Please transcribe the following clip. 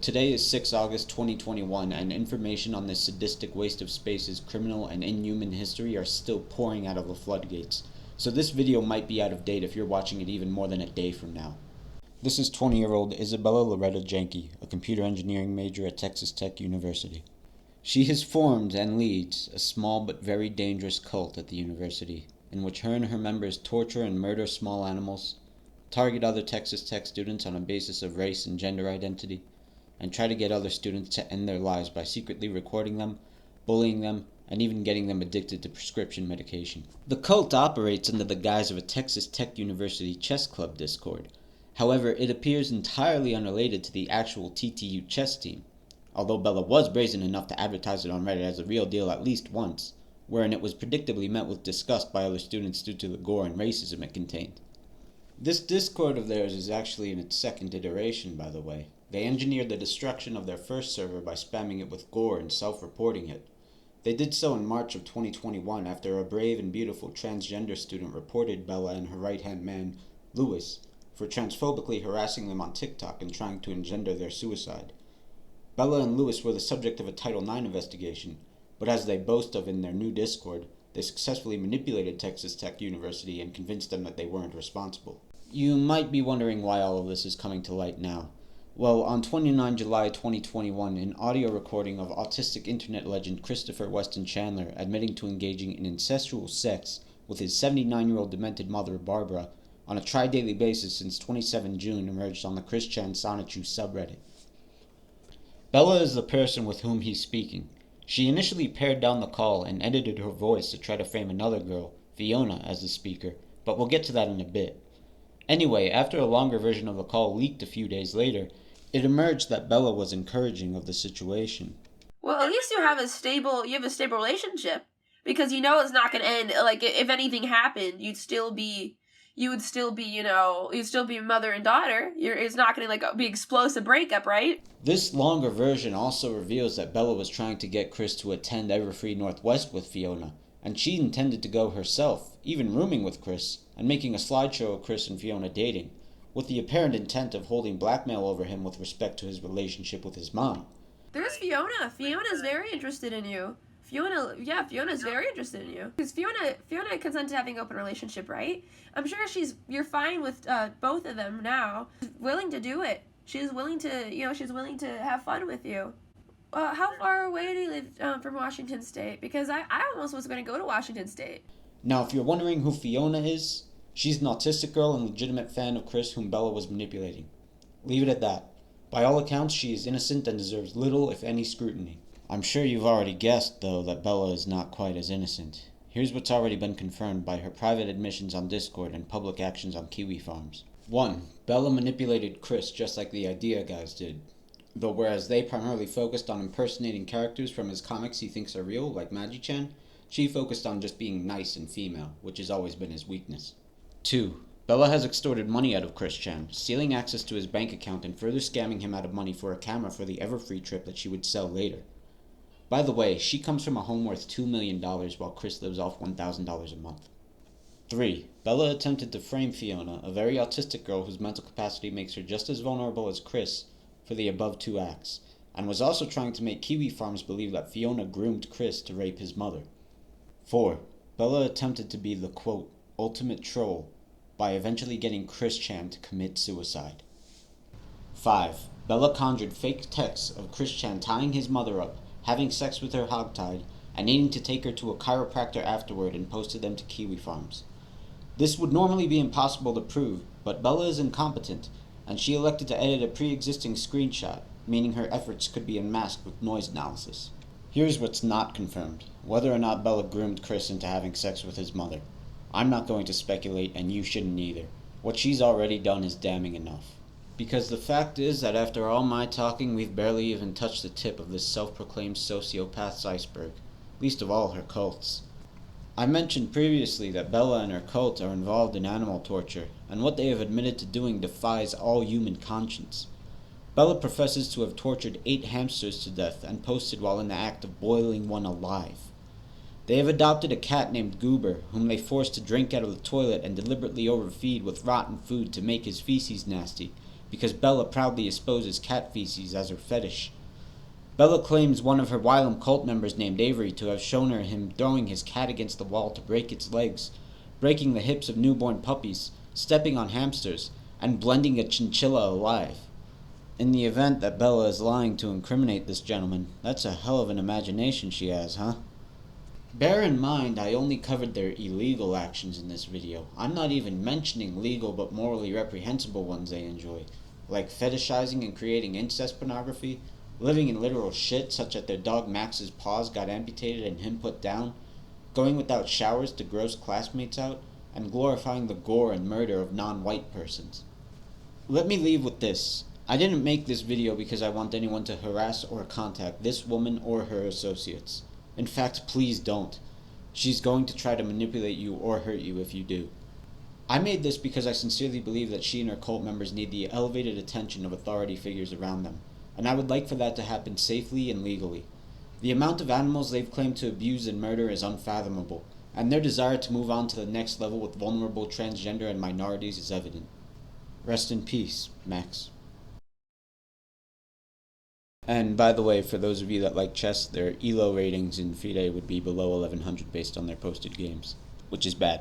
Today is 6 August 2021, and information on this sadistic waste of space's criminal and inhuman history are still pouring out of the floodgates. So this video might be out of date if you're watching it even more than a day from now. This is 20-year-old Isabella Loretta Janke, a computer engineering major at Texas Tech University. She has formed and leads a small but very dangerous cult at the university, in which her and her members torture and murder small animals, target other Texas Tech students on a basis of race and gender identity, and try to get other students to end their lives by secretly recording them, bullying them, and even getting them addicted to prescription medication. The cult operates under the guise of a Texas Tech University chess club Discord. However, it appears entirely unrelated to the actual TTU chess team, although Bella was brazen enough to advertise it on Reddit as a real deal at least once, wherein it was predictably met with disgust by other students due to the gore and racism it contained. This Discord of theirs is actually in its second iteration, by the way. They engineered the destruction of their first server by spamming it with gore and self-reporting it. They did so in March of 2021 after a brave and beautiful transgender student reported Bella and her right-hand man, Lewis, for transphobically harassing them on TikTok and trying to engender their suicide. Bella and Lewis were the subject of a Title IX investigation, but as they boast of in their new Discord, they successfully manipulated Texas Tech University and convinced them that they weren't responsible. You might be wondering why all of this is coming to light now. Well, on 29 July 2021, an audio recording of autistic internet legend Christopher Weston Chandler admitting to engaging in incestual sex with his 79-year-old demented mother, Barbara, on a tri-daily basis since 27 June emerged on the Chris Chan Sonichu subreddit. Bella is the person with whom he's speaking. She initially pared down the call and edited her voice to try to frame another girl, Fiona, as the speaker, but we'll get to that in a bit. Anyway, after a longer version of the call leaked a few days later, it emerged that Bella was encouraging of the situation. Well, at least you have a stable relationship, because you know it's not going to end. Like, if anything happened, you'd still be mother and daughter. It's not going to be explosive breakup, right? This longer version also reveals that Bella was trying to get Chris to attend Everfree Northwest with Fiona, and she intended to go herself, even rooming with Chris, and making a slideshow of Chris and Fiona dating, with the apparent intent of holding blackmail over him with respect to his relationship with his mom. There's Fiona. Fiona's very interested in you. Fiona's very interested in you. Because Fiona consents to having an open relationship, right? I'm sure you're fine with both of them now. She's willing to do it. She's willing to have fun with you. How far away do you live from Washington State? Because I almost was going to go to Washington State. Now, if you're wondering who Fiona is, she's an autistic girl and legitimate fan of Chris whom Bella was manipulating. Leave it at that. By all accounts, she is innocent and deserves little, if any, scrutiny. I'm sure you've already guessed, though, that Bella is not quite as innocent. Here's what's already been confirmed by her private admissions on Discord and public actions on Kiwi Farms. 1. Bella manipulated Chris just like the Idea guys did. Though whereas they primarily focused on impersonating characters from his comics he thinks are real, like Magi-chan, she focused on just being nice and female, which has always been his weakness. 2. Bella has extorted money out of Chris Chan, stealing access to his bank account and further scamming him out of money for a camera for the Everfree trip that she would sell later. By the way, she comes from a home worth $2 million while Chris lives off $1,000 a month. 3. Bella attempted to frame Fiona, a very autistic girl whose mental capacity makes her just as vulnerable as Chris, for the above two acts, and was also trying to make Kiwi Farms believe that Fiona groomed Chris to rape his mother. 4. Bella attempted to be the, quote, ultimate troll by eventually getting Chris Chan to commit suicide. 5. Bella conjured fake texts of Chris Chan tying his mother up, having sex with her hogtied, and needing to take her to a chiropractor afterward and posted them to Kiwi Farms. This would normally be impossible to prove, but Bella is incompetent, and she elected to edit a pre-existing screenshot, meaning her efforts could be unmasked with noise analysis. Here's what's not confirmed, whether or not Bella groomed Chris into having sex with his mother. I'm not going to speculate, and you shouldn't either. What she's already done is damning enough. Because the fact is that after all my talking, we've barely even touched the tip of this self-proclaimed sociopath's iceberg, least of all her cults. I mentioned previously that Bella and her cult are involved in animal torture, and what they have admitted to doing defies all human conscience. Bella professes to have tortured 8 hamsters to death and posted while in the act of boiling one alive. They have adopted a cat named Goober, whom they forced to drink out of the toilet and deliberately overfeed with rotten food to make his feces nasty, because Bella proudly espouses cat feces as her fetish. Bella claims one of her whilom cult members named Avery to have shown her him throwing his cat against the wall to break its legs, breaking the hips of newborn puppies, stepping on hamsters, and blending a chinchilla alive. In the event that Bella is lying to incriminate this gentleman, that's a hell of an imagination she has, huh? Bear in mind, I only covered their illegal actions in this video. I'm not even mentioning legal but morally reprehensible ones they enjoy, like fetishizing and creating incest pornography, living in literal shit such that their dog Max's paws got amputated and him put down, going without showers to gross classmates out, and glorifying the gore and murder of non-white persons. Let me leave with this. I didn't make this video because I want anyone to harass or contact this woman or her associates. In fact, please don't. She's going to try to manipulate you or hurt you if you do. I made this because I sincerely believe that she and her cult members need the elevated attention of authority figures around them, and I would like for that to happen safely and legally. The amount of animals they've claimed to abuse and murder is unfathomable, and their desire to move on to the next level with vulnerable transgender and minorities is evident. Rest in peace, Max. And by the way, for those of you that like chess, their ELO ratings in FIDE would be below 1100 based on their posted games, which is bad.